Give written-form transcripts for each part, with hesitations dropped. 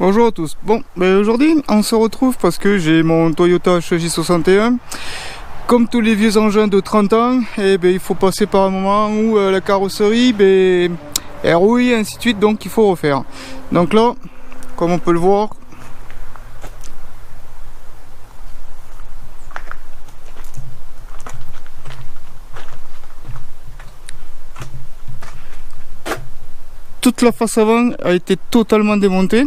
Bonjour à tous. Bon, aujourd'hui on se retrouve parce que j'ai mon Toyota J61. Comme tous les vieux engins de 30 ans, il faut passer par un moment où la carrosserie elle rouille et ainsi de suite, donc il faut refaire. Donc là, comme on peut le voir, toute la face avant a été totalement démontée.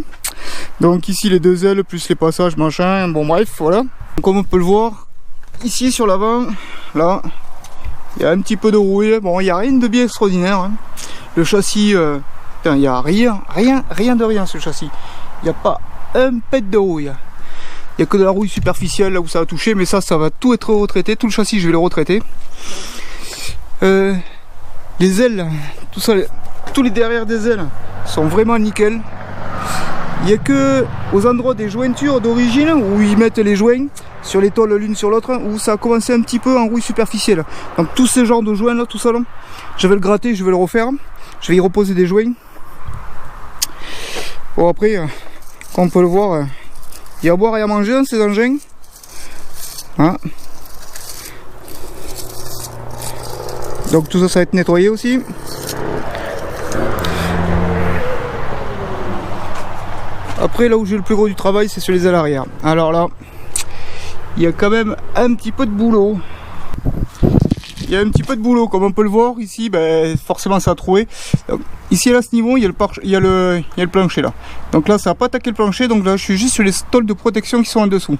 Donc ici les deux ailes plus les passages machin, bon bref voilà. Comme on peut le voir, ici sur l'avant, là, il y a un petit peu de rouille. Bon, il n'y a rien de bien extraordinaire, hein. Le châssis, il n'y a rien de rien ce châssis. Il n'y a pas un pet de rouille. Il n'y a que de la rouille superficielle là où ça a touché, mais ça va tout être retraité. Tout le châssis je vais le retraiter. Les ailes, tout ça, tous les derrière des ailes sont vraiment nickel. Il n'y a que aux endroits des jointures d'origine où ils mettent les joints sur les tôles l'une sur l'autre où ça a commencé un petit peu en rouille superficielle. Donc tous ces genres de joints là, tout ça là, je vais le gratter, je vais le refaire. Je vais y reposer des joints. Bon après, comme on peut le voir, il y a à boire et à manger dans ces engins. Hein. Donc tout ça, ça va être nettoyé aussi. Après, là où j'ai le plus gros du travail, c'est sur les ailes arrière. Alors là, il y a quand même un petit peu de boulot. Il y a un petit peu de boulot, comme on peut le voir ici, forcément ça a troué. Donc, ici à ce niveau, il y a le plancher là. Donc là, ça n'a pas attaqué le plancher, donc là je suis juste sur les tôles de protection qui sont en dessous.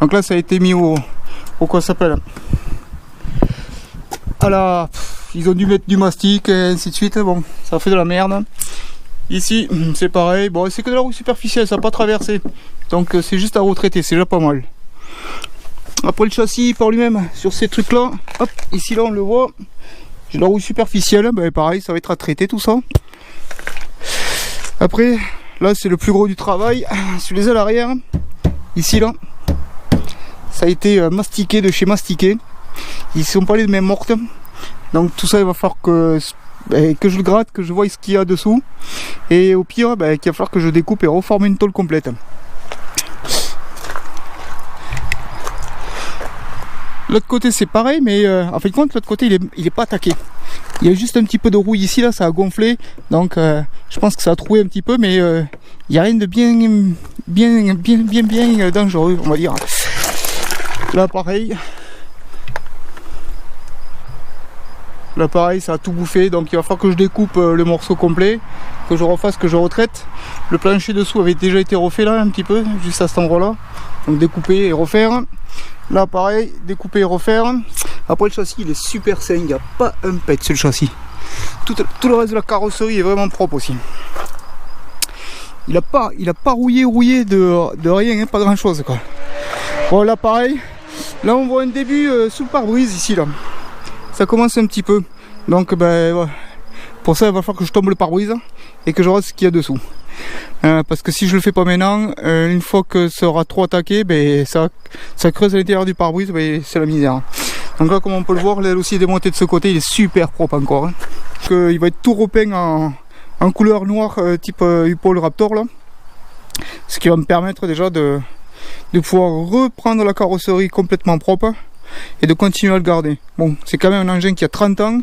Donc là, ça a été mis au quoi ça s'appelle. Voilà, ils ont dû mettre du mastic et ainsi de suite. Bon, ça fait de la merde. Ici, c'est pareil. Bon, c'est que de la rouille superficielle, ça n'a pas traversé. Donc c'est juste à retraiter, c'est déjà pas mal. Après le châssis par lui-même, sur ces trucs là, hop, ici là on le voit, j'ai de la rouille superficielle, pareil, ça va être à traiter tout ça. Après, là c'est le plus gros du travail, sur les ailes arrière, ici là, ça a été mastiqué de chez Mastiqué. Ils sont pas les mêmes mortes, donc tout ça il va falloir que je le gratte, que je vois ce qu'il y a dessous, et au pire, qu'il va falloir que je découpe et reforme une tôle complète. L'autre côté c'est pareil, mais en fait l'autre côté il est pas attaqué. Il y a juste un petit peu de rouille ici, là ça a gonflé, donc je pense que ça a troué un petit peu, mais il n'y a rien de bien dangereux, on va dire. Là pareil, ça a tout bouffé, donc il va falloir que je découpe le morceau complet, que je refasse, que je retraite. Le plancher dessous avait déjà été refait là un petit peu, juste à cet endroit là, donc découper et refaire. Là pareil, découper et refaire. Après le châssis il est super sain, il n'y a pas un pet sur le châssis. Tout le reste de la carrosserie est vraiment propre aussi. Il a pas rouillé de rien, hein, pas grand chose quoi. Bon là pareil, là on voit un début sous le pare-brise ici là. Ça commence un petit peu. Donc ouais. Pour ça il va falloir que je tombe le pare-brise et que je regarde ce qu'il y a dessous. Parce que si je le fais pas maintenant, une fois que ça aura trop attaqué, ça creuse à l'intérieur du pare-brise, c'est la misère. Donc là comme on peut le voir, l'aile aussi est démontée de ce côté, il est super propre encore. Hein. Il va être tout repeint en couleur noire type Upol Raptor là. Ce qui va me permettre déjà de pouvoir reprendre la carrosserie complètement propre et de continuer à le garder. Bon, c'est quand même un engin qui a 30 ans,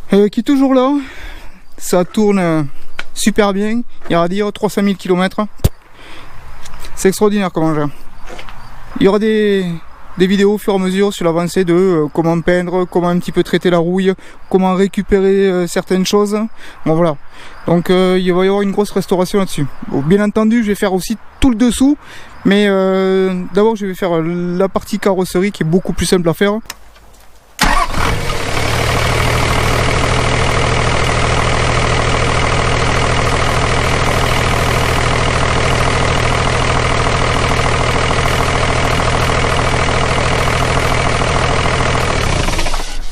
qui est toujours là, ça tourne super bien, il y a à dire 300 000 km. C'est extraordinaire comme engin. Il y aura des vidéos au fur et à mesure sur l'avancée de comment peindre, comment un petit peu traiter la rouille, comment récupérer certaines choses. Bon voilà, donc il va y avoir une grosse restauration là-dessus. Bon, bien entendu je vais faire aussi tout le dessous, mais d'abord je vais faire la partie carrosserie qui est beaucoup plus simple à faire.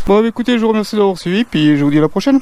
Bon écoutez, je vous remercie d'avoir suivi, puis je vous dis à la prochaine.